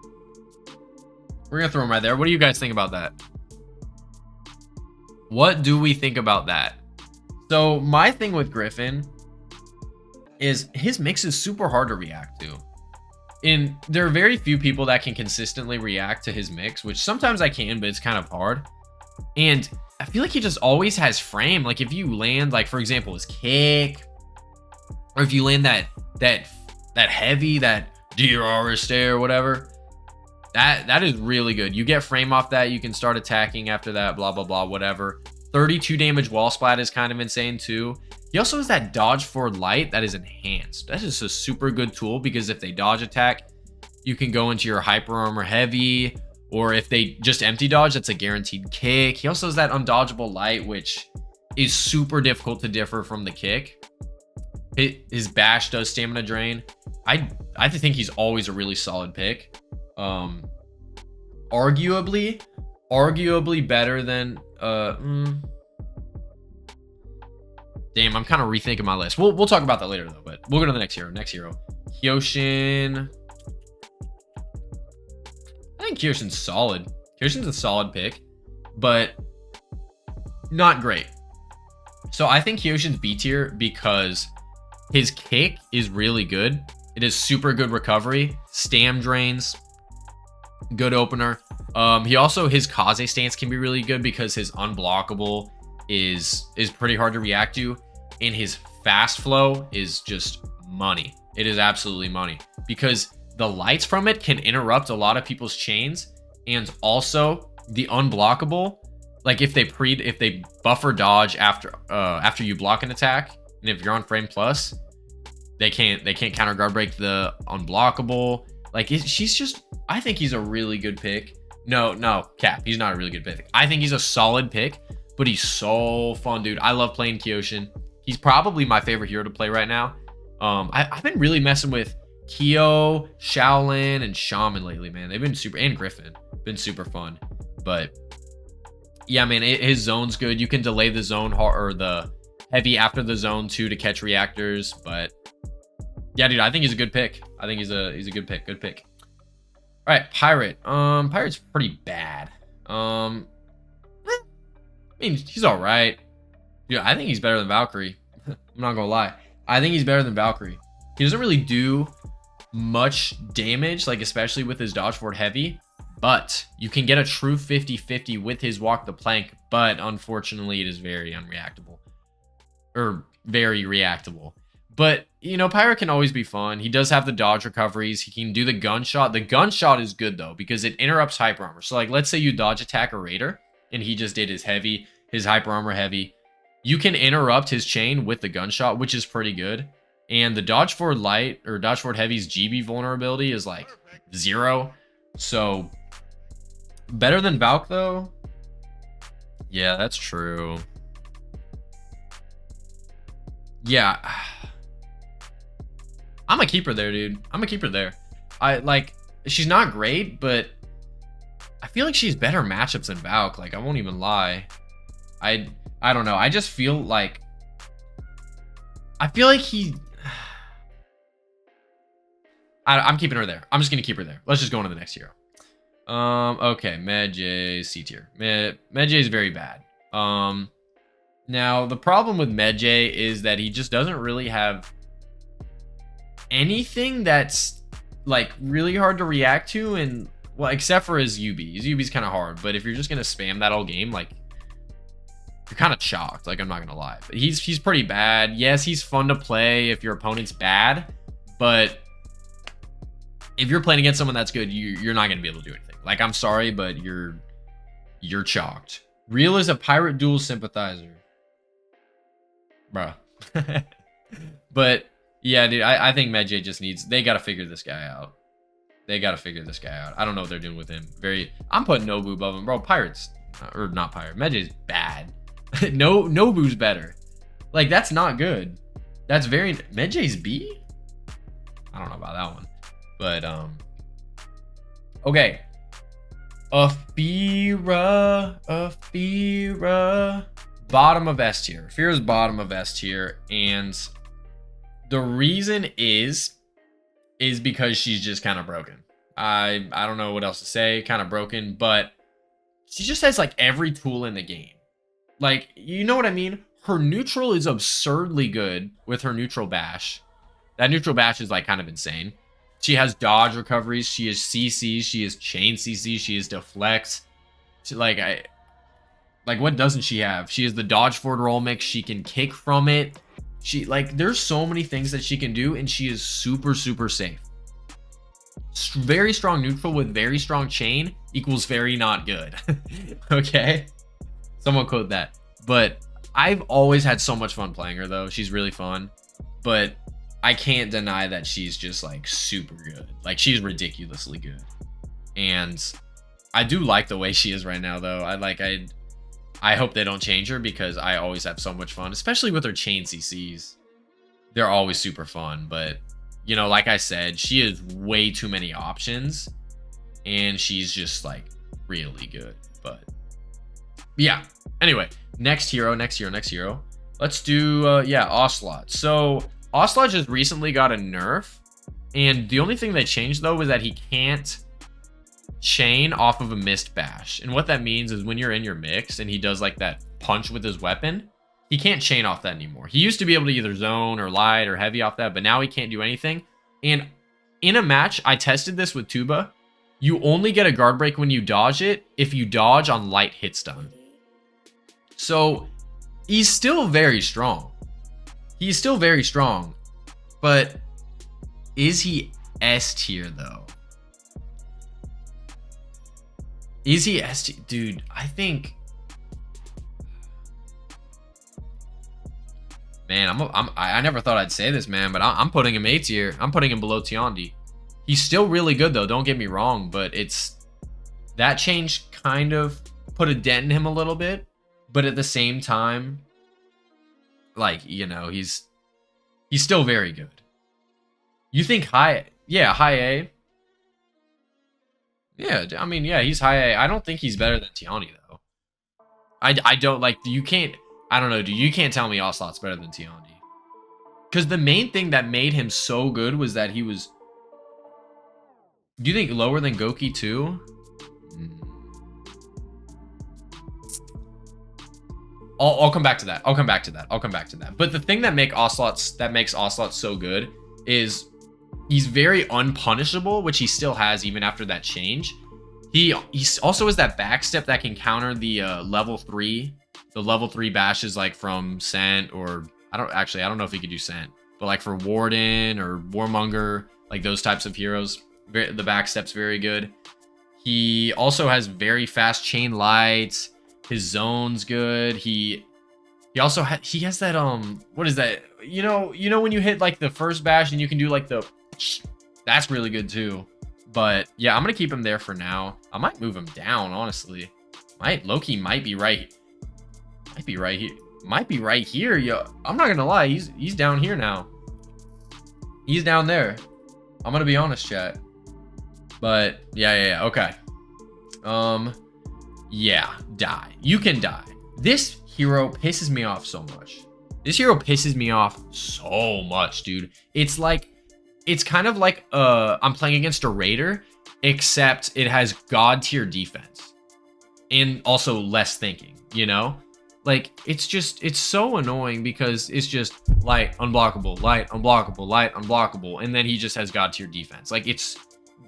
We're gonna throw him right there. What do you guys think about that? What do we think about that? So my thing with Gryphon is his mix is super hard to react to. And there are very few people that can consistently react to his mix, which sometimes I can, but it's kind of hard. And I feel like he just always has frame. Like if you land, like for example, his kick, or if you land that heavy, that DRR stare or whatever, that is really good. You get frame off that, you can start attacking after that, blah blah blah, whatever. 32 damage wall splat is kind of insane too. He also has that dodge for light that is enhanced. That is a super good tool, because if they dodge attack, you can go into your hyper armor heavy, or if they just empty dodge, that's a guaranteed kick. He also has that undodgeable light, which is super difficult to differ from the kick. His bash does stamina drain. I think he's always a really solid pick. Arguably better than damn, I'm kind of rethinking my list. We'll talk about that later though, but we'll go to the next hero. Kyoshin. I think Kyoshin's solid. Kyoshin's a solid pick, but not great. So I think Kyoshin's B tier because his kick is really good. It is super good recovery, stam drains, good opener. He also, his Kaze stance can be really good because his unblockable is pretty hard to react to, and his fast flow is just money. It is absolutely money because the lights from it can interrupt a lot of people's chains, and also the unblockable, like if they buffer dodge after you block an attack, and if you're on frame plus, they can't counter guard break the unblockable. Like she's just, I think he's a really good pick. No, cap, he's not a really good pick. I think he's a solid pick, but he's so fun, dude. I love playing Kyoshin. He's probably my favorite hero to play right now. I've been really messing with Kyo, Shaolin, and Shaman lately, man. They've been super, and Gryphon, been super fun. But yeah, man, his zone's good. You can delay the zone or the heavy after the zone too to catch reactors. But yeah, dude, I think he's a good pick. I think he's a good pick. Good pick. All right, Pirate. Pirate's pretty bad. I mean, he's all right. Dude, I think he's better than Valkyrie. I'm not gonna lie. I think he's better than Valkyrie. He doesn't really do much damage, like especially with his dodge forward heavy, but you can get a true 50-50 with his walk the plank, but unfortunately it is very unreactable. Or very reactable. But, you know, Pirate can always be fun. He does have the dodge recoveries. He can do the gunshot. The gunshot is good, though, because it interrupts hyper armor. So, like, let's say you dodge attack a raider, and he just did his hyper armor heavy. You can interrupt his chain with the gunshot, which is pretty good. And the dodge forward light or dodge forward heavy's GB vulnerability is like 0. So better than Valk though. Yeah, that's true. Yeah. I'm gonna keep her there, dude. I'm gonna keep her there. She's not great, but I feel like she's better matchups than Valk. Like, I won't even lie. I don't know. I just feel like he. I'm keeping her there. I'm just gonna keep her there. Let's just go on to the next hero. Okay, Medjay C tier. Medjay is very bad. Now the problem with Medjay is that he just doesn't really have anything that's like really hard to react to, and well, except for his UB. His UB's kind of hard, but if you're just gonna spam that all game, like, you're kind of shocked. Like, I'm not gonna lie, but he's pretty bad. Yes, he's fun to play if your opponent's bad, but if you're playing against someone that's good, you're not gonna be able to do anything. Like, I'm sorry, but you're chalked. Real is a pirate duel sympathizer, bruh. But yeah, dude, I think Medjay just needs. They gotta figure this guy out. They gotta figure this guy out. I don't know what they're doing with him. I'm putting Nobu above him, bro. Pirates, or not pirate. Medjay's bad. Nobu's better. Like, that's not good. That's very Medjay's B. I don't know about that one, but okay. Afeera, bottom of S tier. Afeera's bottom of S tier, and the reason is because she's just kind of broken. I don't know what else to say. Kind of broken, but she just has like every tool in the game. Like, you know what I mean? Her neutral is absurdly good with her neutral bash. That neutral bash is like kind of insane. She has dodge recoveries. She has CCs. She has chain CCs. She has deflects. She, like, what doesn't she have? She has the dodge forward roll mix. She can kick from it. She, like, there's so many things that she can do, and she is super, super safe. Very strong neutral with very strong chain equals very not good. Okay? Someone quote that. But I've always had so much fun playing her, though. She's really fun. But I can't deny that she's just, like, super good. Like, she's ridiculously good. And I do like the way she is right now, though. I hope they don't change her, because I always have so much fun, especially with her chain CCs. They're always super fun, but, you know, like I said, she has way too many options, and she's just, like, really good. But yeah, anyway, next hero. Let's do Ocelotl. So Ocelotl just recently got a nerf, and the only thing they changed, though, was that he can't chain off of a missed bash. And what that means is when you're in your mix and he does like that punch with his weapon, he can't chain off that anymore. He used to be able to either zone or light or heavy off that, but now he can't do anything. And in a match, I tested this with Tuba. You only get a guard break when you dodge it if you dodge on light hit stun. So he's still very strong. But is he S tier though? Is he S tier? Dude, I think, man, I never thought I'd say this, man, but I'm putting him A tier. I'm putting him below Tiandi. He's still really good though, don't get me wrong, but that change kind of put a dent in him a little bit, but at the same time, like, you know, he's still very good. You think high A? Yeah, I mean, yeah, he's high A. I don't think he's better than Tiandi though. I don't, like, you can't, I don't know, dude, you can't tell me Ocelotl's better than Tiandi. Because the main thing that made him so good was that he was, do you think lower than Goki too? I'll come back to that. I'll come back to that. But the thing that makes Ocelotl so good is he's very unpunishable, which he still has even after that change. He also has that backstep that can counter the level 3. The level 3 bashes like from Cent, or I don't know if he could do Cent, but like for Warden or Warmonger, like those types of heroes, the backstep's very good. He also has very fast chain lights. His zone's good. He He also he has that what is that? You know when you hit like the first bash and you can do like the, that's really good too. But yeah, I'm gonna keep him there for now. I might move him down, honestly. Loki might be right. Might be right here. Might be right here. Yo, I'm not gonna lie, he's down here now. He's down there. I'm gonna be honest, chat. But yeah, okay. Yeah, die. You can die. This hero pisses me off so much. This hero pisses me off so much, dude. It's like, it's kind of like I'm playing against a raider, except it has god tier defense and also less thinking, you know? Like, it's so annoying because it's just light, unblockable, light, unblockable, light, unblockable, and then he just has god tier defense. Like, it's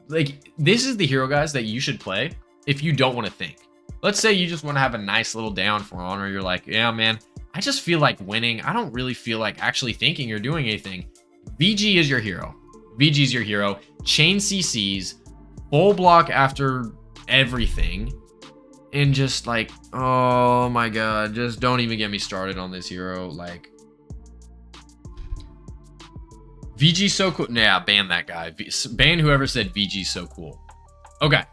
like, this is the hero, guys, that you should play if you don't want to think. Let's say you just want to have a nice little down for honor. You're like, yeah, man, I just feel like winning. I don't really feel like actually thinking or doing anything. VG is your hero. VG is your hero. Chain CCs, full block after everything. And just like, oh my god, just don't even get me started on this hero. Like, VG's so cool. Nah, ban that guy. Ban whoever said VG's so cool. Okay.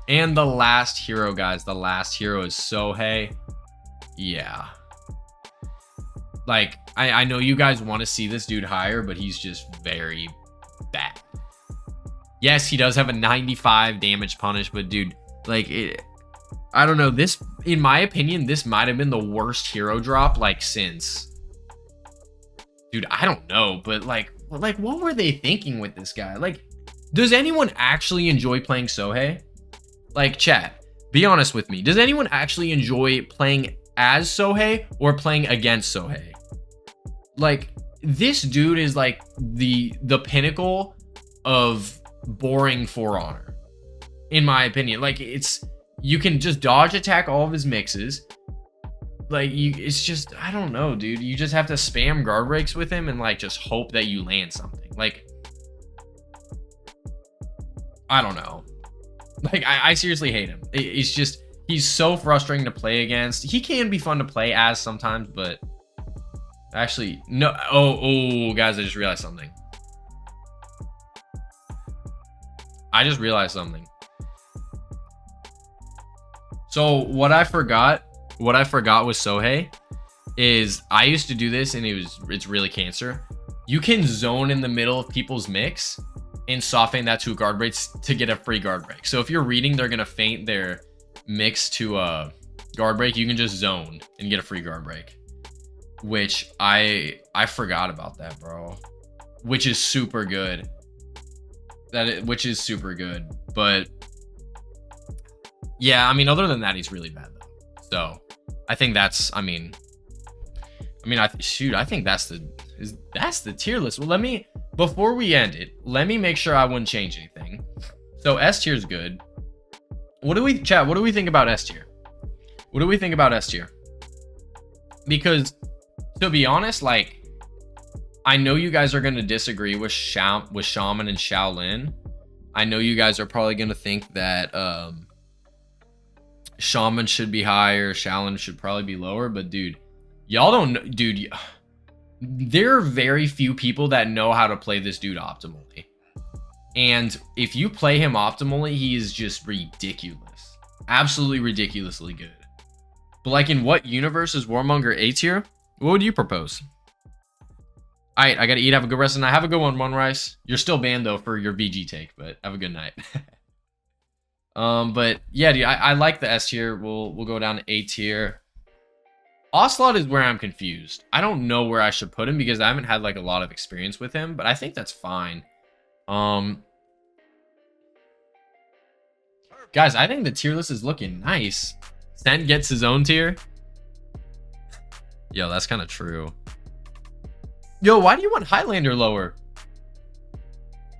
And the last hero, guys, the last hero is Sohei. Yeah. Like, I know you guys want to see this dude higher, but he's just very bad. Yes, he does have a 95 damage punish, but dude, like, I don't know. This, in my opinion, this might have been the worst hero drop, like, since. Dude, I don't know, but like, what were they thinking with this guy? Like, does anyone actually enjoy playing Sohei? Like, chat, be honest with me. Does anyone actually enjoy playing as Sohei or playing against Sohei? Like, this dude is like the pinnacle of boring for honor, in my opinion. Like, you can just dodge attack all of his mixes. Like, it's just, I don't know, dude. You just have to spam guard breaks with him and like just hope that you land something. Like, I don't know. Like, I seriously hate him. It's just, he's so frustrating to play against. He can be fun to play as sometimes, but actually, no. Oh, guys, I just realized something. So what I forgot with Sohei is I used to do this and it's really cancer. You can zone in the middle of people's mix and soft feint that to guard breaks to get a free guard break. So if you're reading they're gonna feint their mix to a guard break, you can just zone and get a free guard break. Which I forgot about that, bro. Which is super good. Which is super good. But yeah, I mean, other than that, he's really bad though. So I think that's, I think that's the tier list. Well, before we end it, let me make sure I wouldn't change anything. So S tier is good. What do we think about S tier? What do we think about S tier? Because to be honest, like, I know you guys are going to disagree with Shaman and Shaolin. I know you guys are probably going to think that Shaman should be higher, Shaolin should probably be lower, but dude, y'all don't know, dude. There are very few people that know how to play this dude optimally. And if you play him optimally, he is just ridiculous. Absolutely ridiculously good. But like, in what universe is Warmonger A tier? What would you propose? Alright, I gotta eat. Have a good rest of the night. Have a good one, One Rice. You're still banned though for your VG take, but have a good night. But yeah, dude, I like the S tier. We'll go down to A tier. Ocelotl is where I'm confused. I don't know where I should put him because I haven't had like a lot of experience with him, but I think that's fine. Guys, I think the tier list is looking nice. Cent gets his own tier. Yo, that's kind of true. Yo, why do you want Highlander lower?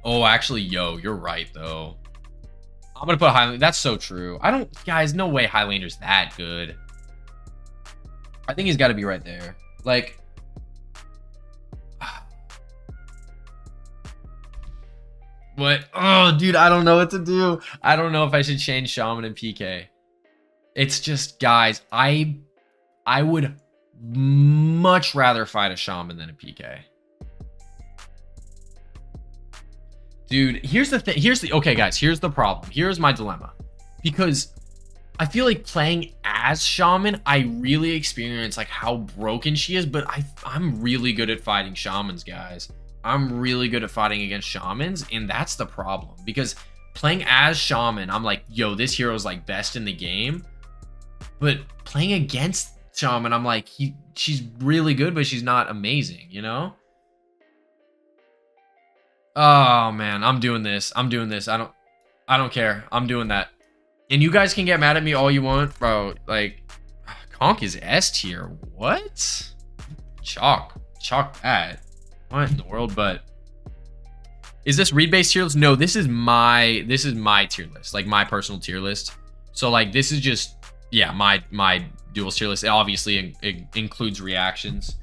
Oh, actually, yo, you're right though. I'm gonna put Highlander. That's so true. Guys, no way Highlander's that good. I think he's got to be right there. Like, what? Oh, dude, I don't know what to do. I don't know if I should change Shaman and PK. It's just, guys, I would much rather fight a Shaman than a PK. Dude, here's the thing. Okay, guys, here's the problem. Here's my dilemma. Because I feel like playing as Shaman, I really experience like how broken she is, but I'm really good at fighting Shamans, guys. I'm really good at fighting against Shamans, and that's the problem. Because playing as Shaman, I'm like, yo, this hero's like best in the game. But playing against Shaman, I'm like, she's really good, but she's not amazing, you know? Oh man, I'm doing this. I don't care. I'm doing that. And you guys can get mad at me all you want, bro. Like, Conk is S tier. What? Chalk that. What in the world? But is this read-based tier list? No, this is my tier list, like my personal tier list. So like this is just, yeah, my dual tier list. It obviously includes reactions.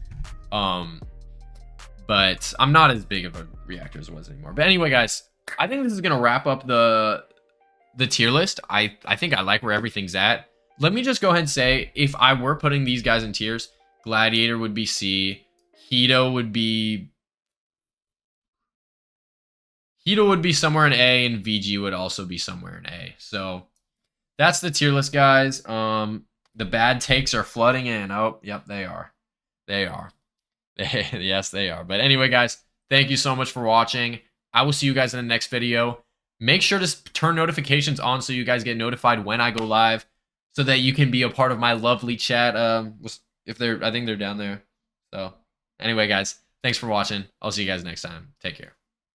But I'm not as big of a reactor as I was anymore. But anyway, guys, I think this is gonna wrap up the tier list. I think I like where everything's at. Let me just go ahead and say, if I were putting these guys in tiers, Gladiator would be C, Hito would be somewhere in A, and VG would also be somewhere in A. So that's the tier list, guys. The bad takes are flooding in. Oh, yep, they are. Yes, they are. But anyway, guys, thank you so much for watching. I will see you guys in the next video. Make sure to turn notifications on so you guys get notified when I go live, so that you can be a part of my lovely chat. I think they're down there. So anyway, guys, thanks for watching. I'll see you guys next time. Take care.